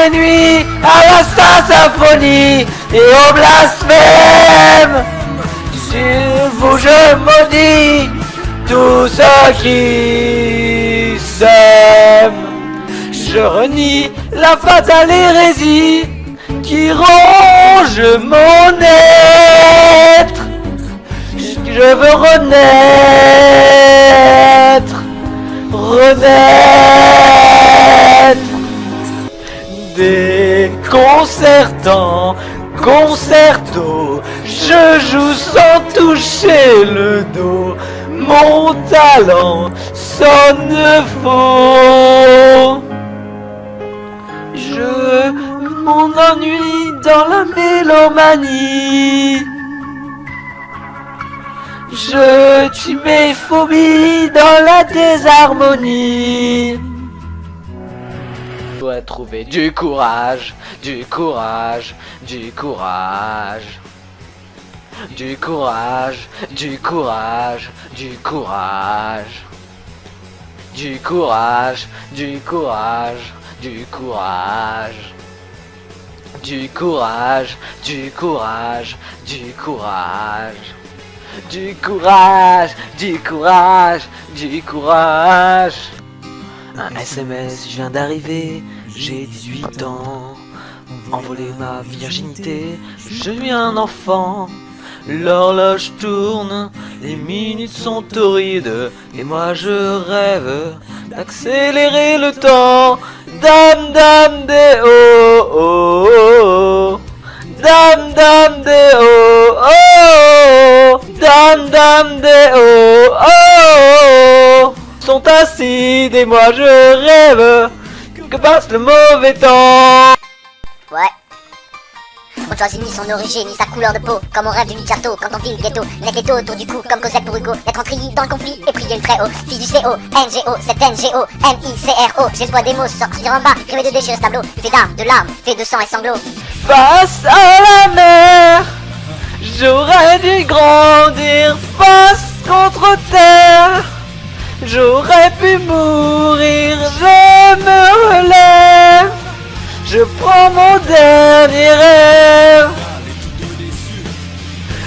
les nuits à la symphonie et au blasphème. Sur vous je maudis tous ceux qui s'aiment. Je renie la fatale hérésie qui ronge mon être. Je veux renaître, renaître. Déconcertant, concerto, je joue sans toucher le dos. Mon talent sonne faux. Je m'ennuie dans la mélomanie. Je tue mes phobies dans la désharmonie. Je dois trouver du courage, du courage, du courage. Du courage, du courage, du courage. Du courage, du courage, du courage. Du courage, du courage, du courage. Du courage, du courage, du courage. Un SMS vient d'arriver, j'ai 18 ans. Envoler ma virginité, je suis un enfant. L'horloge tourne, les minutes sont torrides, et moi je rêve d'accélérer le temps. Dame dame de oh oh oh, dame dame de oh oh, dame dame de oh oh, sont acides et moi je rêve que passe le mauvais temps. Ouais. On choisit ni son origine, ni sa couleur de peau. Comme on rêve d'une château, quand on vit le ghetto. Les ghettos autour du cou, comme Cosette pour Hugo. Être en treillis dans le conflit et prier le très haut. Fille du CO, NGO, c'est NGO, MICRO. J'ai le poids des mots, sortir en bas, écrire de déchets ce tableau. Fait d'armes, de larmes, fait de sang et sanglots. Face à la mer, j'aurais dû grandir face contre terre. J'aurais pu mourir, je me relève. Je prends mon dernier rêve.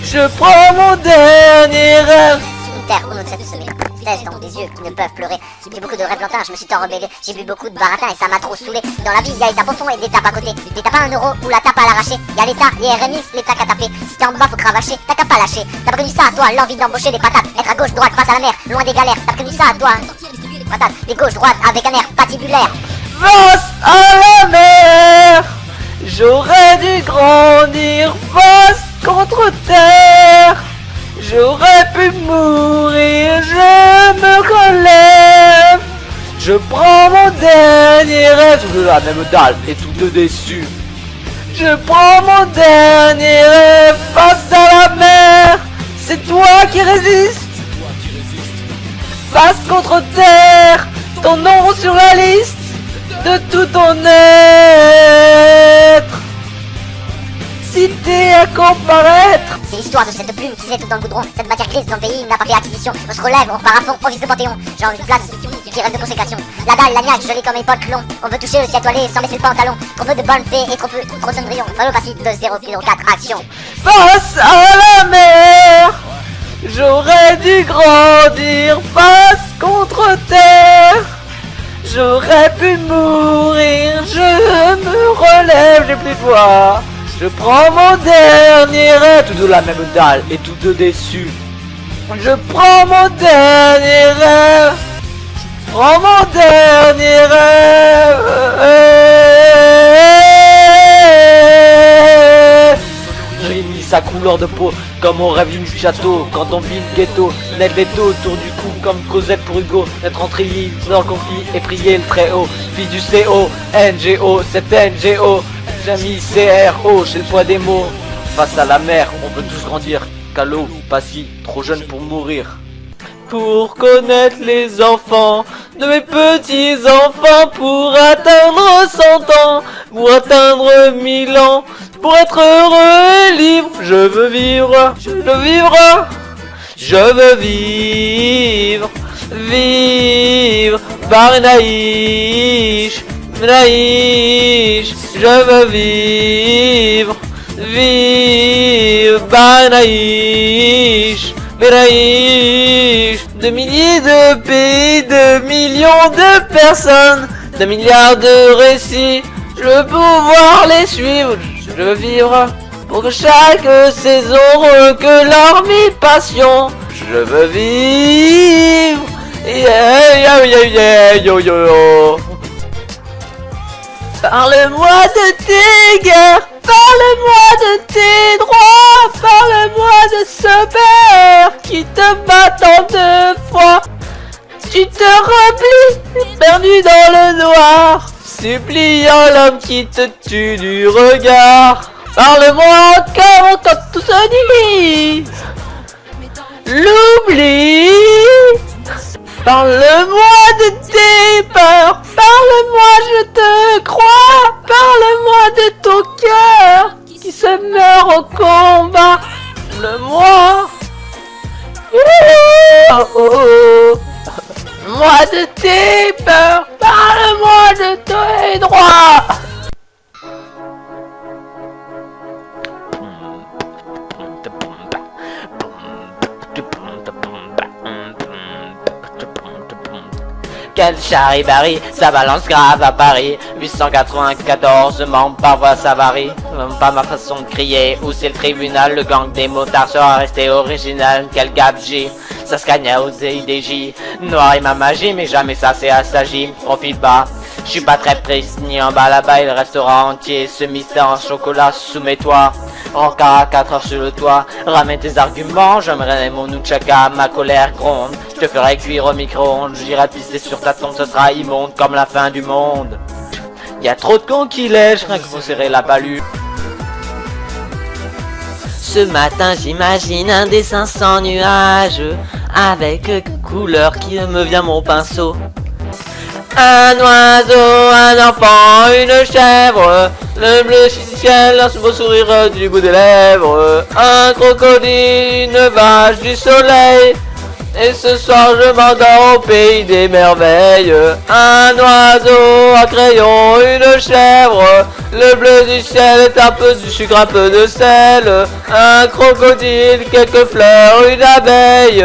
Je prends mon dernier rêve. Sur une terre où l'on ne sait semer. Flèche dans des yeux qui ne peuvent pleurer. J'ai pris beaucoup de rêves lointains, je me suis tant rebellé. J'ai bu beaucoup de baratin et ça m'a trop saoulé. Dans la vie, il y a étape au fond et des tapes à côté. Des tapes à 1 euro ou la tape à l'arracher. Il y a l'État, les RMI, les tacs à taper. Si t'es en bas, faut cravacher, t'as qu'à pas lâcher. T'as pas connu ça à toi, l'envie d'embaucher des patates. Être à gauche, droite, face à la mer, loin des galères. T'as pas connu ça à toi, patates, des gauches, droites, avec un air patibulaire. Face à la mer, j'aurais dû grandir face contre terre. J'aurais pu mourir, je me relève. Je prends mon dernier rêve. Je veux la même dalle et tous deux déçus. Je prends mon dernier rêve face à la mer. C'est toi qui résistes. Face contre terre, ton nom sur la liste de tout ton être. Cité à comparaître. C'est l'histoire de cette plume qui s'est tout dans le goudron. Cette matière grise dans le pays n'a pas fait acquisition. On se relève, on repart à fond, on vise le Panthéon. J'ai envie de place, qui rêve de consécration. La dalle, la niaque, gelée comme les potes longs. On veut toucher le ciel étoilé sans baisser le pantalon. Trop peu de bonnes fées et trop peu de cendrillon. Follow passif de 0,04 action. Face à la mer, j'aurais dû grandir face contre terre. J'aurais pu mourir, je me relève, j'ai plus de voix. Je prends mon dernier rêve, tous deux la même dalle et tous deux déçus. Je prends mon dernier rêve, prends mon dernier rêve. J'ai mis sa couleur de peau comme on rêve d'une château. Quand on vit le ghetto, net l'étau autour du cou comme Cosette pour Hugo. Être en treillis dans le conflit et prier le très haut. Fille du CO, NGO, c'est NGO. J'ai mis CRO, j'ai le poids des mots. Face à la mer, on veut tous grandir. Calo, pas si, trop jeune pour mourir. Pour connaître les enfants de mes petits enfants, pour atteindre 100 ans, pour atteindre 1000 ans, pour être heureux et libre, je veux vivre, je veux vivre, je veux vivre, vivre, Barnaïch, Naïch, je veux vivre, vivre, Naïch, Naïch, de milliers de pays, de millions de personnes, de milliards de récits, je veux pouvoir les suivre, je veux vivre pour que chaque saison recule mes passions, je veux vivre, yeah, yeah, yeah, yeah, yo, yo, yo. Parle-moi de tes guerres, parle-moi de tes droits, parle-moi de ce père qui te bat tant de fois. Tu te replies, perdu dans le noir, suppliant l'homme qui te tue du regard. Parle-moi comment quand tout se dit, l'oubli. Parle-moi de tes peurs, parle-moi, je te crois, parle-moi de ton cœur qui se meurt au combat, parle-moi, oh, oh, oh. Moi de tes peurs, parle-moi de tes droits. Quel charivari, ça balance grave à Paris. 894 membres, parfois ça varie. Pas ma façon de crier, où c'est le tribunal. Le gang des motards sera resté original. Quel gabegie, ça se gagne aux IDJ. Noir et ma magie, mais jamais ça c'est assagi. Profite bas, je suis pas très triste ni en bas là-bas. Il restera entier, ce mystère en chocolat sous mes toits. Encore à 4 heures sur le toit, ramène tes arguments, j'aimerais mon nunchaka, ma colère gronde. Je te ferai cuire au micro-ondes, j'irai pisser sur ta tombe, ce sera immonde comme la fin du monde. Y'a trop de cons qui lèchent, rien que vous serrez la palue. Ce matin j'imagine un dessin sans nuages, avec couleur qui me vient mon pinceau. Un oiseau, un enfant, une chèvre, le bleu ciel, un beau sourire du bout des lèvres, un crocodile, une vache, du soleil, et ce soir je m'endors au pays des merveilles. Un oiseau, un crayon, une chèvre, le bleu du ciel est un peu du sucre, un peu de sel, un crocodile, quelques fleurs, une abeille,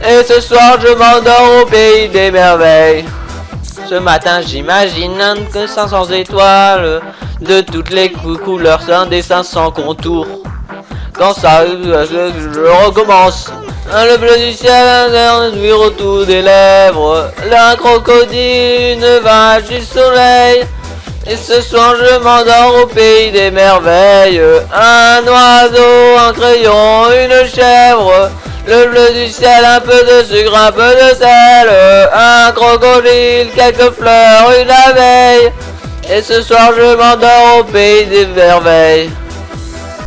et ce soir je m'endors au pays des merveilles. Ce matin j'imagine un dessin sans étoiles, de toutes les couleurs, c'est un dessin sans contour. Quand ça, je recommence. Le bleu du ciel, un nuire autour des lèvres, un crocodile, une vache, du soleil. Et ce soir je m'endors au pays des merveilles. Un oiseau, un crayon, une chèvre, le bleu du ciel, un peu de sucre, un peu de sel, un crocodile, quelques fleurs, une abeille. Et ce soir je m'endors au pays des merveilles.